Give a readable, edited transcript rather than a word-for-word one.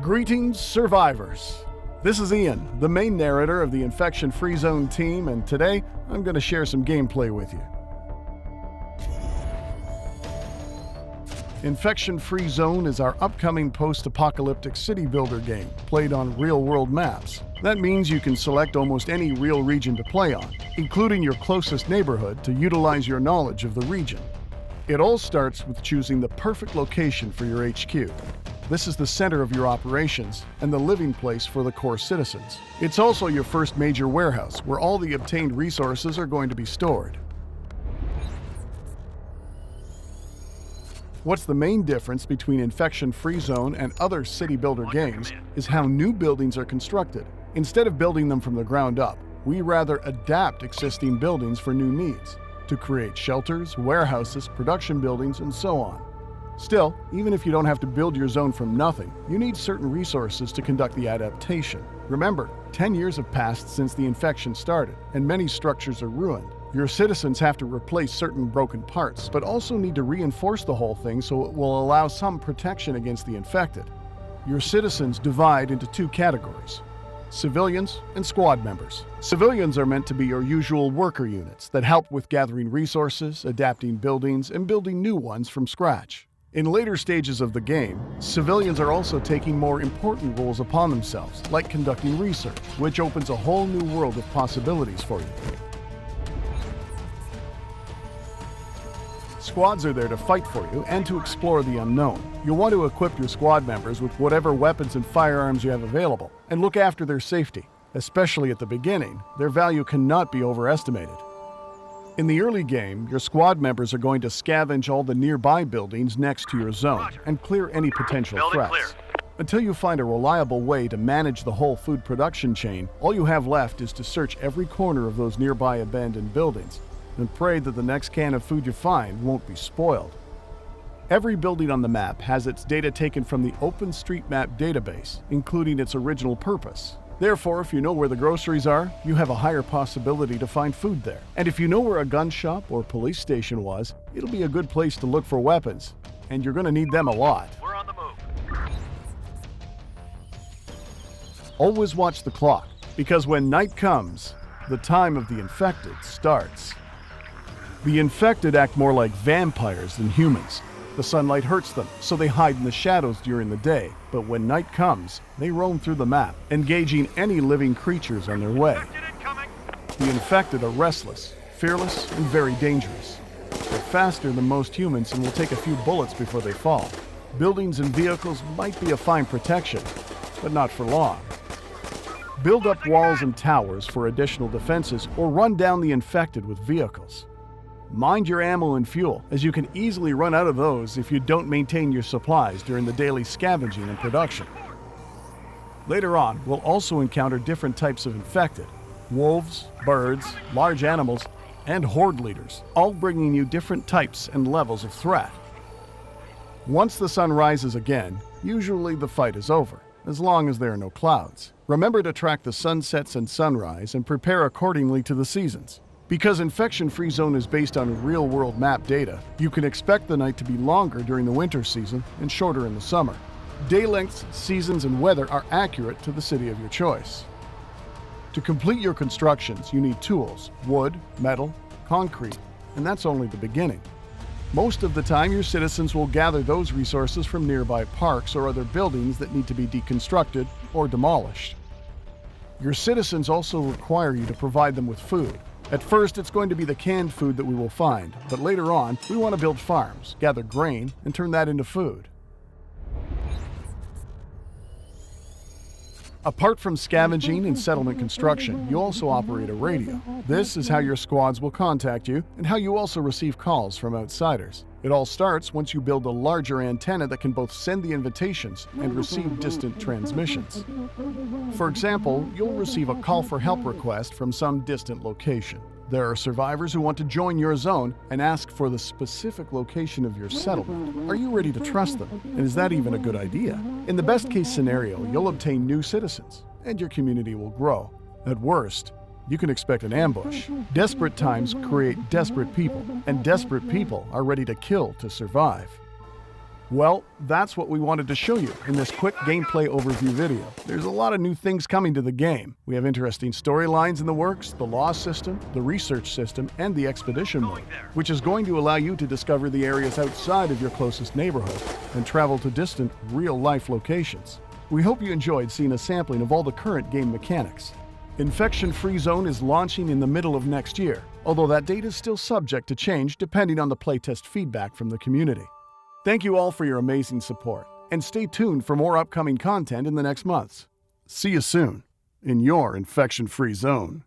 Greetings, survivors. This is Ian, the main narrator of the Infection-Free Zone team, and today I'm going to share some gameplay with you. Infection-Free Zone is our upcoming post-apocalyptic city builder game, played on real-world maps. That means you can select almost any real region to play on, including your closest neighborhood, to utilize your knowledge of the region. It all starts with choosing the perfect location for your HQ. This is the center of your operations and the living place for the core citizens. It's also your first major warehouse, where all the obtained resources are going to be stored. What's the main difference between Infection-Free Zone and other city builder games is how new buildings are constructed. Instead of building them from the ground up, we rather adapt existing buildings for new needs, to create shelters, warehouses, production buildings, and so on. Still, even if you don't have to build your zone from nothing, you need certain resources to conduct the adaptation. Remember, 10 years have passed since the infection started, and many structures are ruined. Your citizens have to replace certain broken parts, but also need to reinforce the whole thing so it will allow some protection against the infected. Your citizens divide into two categories: civilians and squad members. Civilians are meant to be your usual worker units that help with gathering resources, adapting buildings, and building new ones from scratch. In later stages of the game, civilians are also taking more important roles upon themselves, like conducting research, which opens a whole new world of possibilities for you. Squads are there to fight for you and to explore the unknown. You'll want to equip your squad members with whatever weapons and firearms you have available, and look after their safety. Especially at the beginning, their value cannot be overestimated. In the early game, your squad members are going to scavenge all the nearby buildings next to your zone and clear any potential threats. Until you find a reliable way to manage the whole food production chain, all you have left is to search every corner of those nearby abandoned buildings and pray that the next can of food you find won't be spoiled. Every building on the map has its data taken from the OpenStreetMap database, including its original purpose. Therefore, if you know where the groceries are, you have a higher possibility to find food there. And if you know where a gun shop or police station was, it'll be a good place to look for weapons, and you're going to need them a lot. We're on the move. Always watch the clock, because when night comes, the time of the infected starts. The infected act more like vampires than humans. The sunlight hurts them, so they hide in the shadows during the day. But when night comes, they roam through the map, engaging any living creatures on their way. The infected are restless, fearless, and very dangerous. They're faster than most humans and will take a few bullets before they fall. Buildings and vehicles might be a fine protection, but not for long. Build up walls and towers for additional defenses, or run down the infected with vehicles. Mind your ammo and fuel, as you can easily run out of those if you don't maintain your supplies during the daily scavenging and production. Later on, we'll also encounter different types of infected: wolves, birds, large animals, and horde leaders, all bringing you different types and levels of threat. Once the sun rises again, usually the fight is over, as long as there are no clouds. Remember to track the sunsets and sunrise and prepare accordingly to the seasons. Because Infection-Free Zone is based on real-world map data, you can expect the night to be longer during the winter season and shorter in the summer. Day lengths, seasons, and weather are accurate to the city of your choice. To complete your constructions, you need tools: wood, metal, concrete, and that's only the beginning. Most of the time, your citizens will gather those resources from nearby parks or other buildings that need to be deconstructed or demolished. Your citizens also require you to provide them with food. At first, it's going to be the canned food that we will find, but later on, we want to build farms, gather grain, and turn that into food. Apart from scavenging and settlement construction, you also operate a radio. This is how your squads will contact you, and how you also receive calls from outsiders. It all starts once you build a larger antenna that can both send the invitations and receive distant transmissions. For example, you'll receive a call for help request from some distant location. There are survivors who want to join your zone and ask for the specific location of your settlement. Are you ready to trust them? And is that even a good idea? In the best case scenario, you'll obtain new citizens, and your community will grow. At worst, you can expect an ambush. Desperate times create desperate people, and desperate people are ready to kill to survive. Well, that's what we wanted to show you in this quick gameplay overview video. There's a lot of new things coming to the game. We have interesting storylines in the works, the law system, the research system, and the expedition mode, which is going to allow you to discover the areas outside of your closest neighborhood and travel to distant, real-life locations. We hope you enjoyed seeing a sampling of all the current game mechanics. Infection-Free Zone is launching in the middle of next year, although that date is still subject to change depending on the playtest feedback from the community. Thank you all for your amazing support, and stay tuned for more upcoming content in the next months. See you soon in your Infection-Free Zone.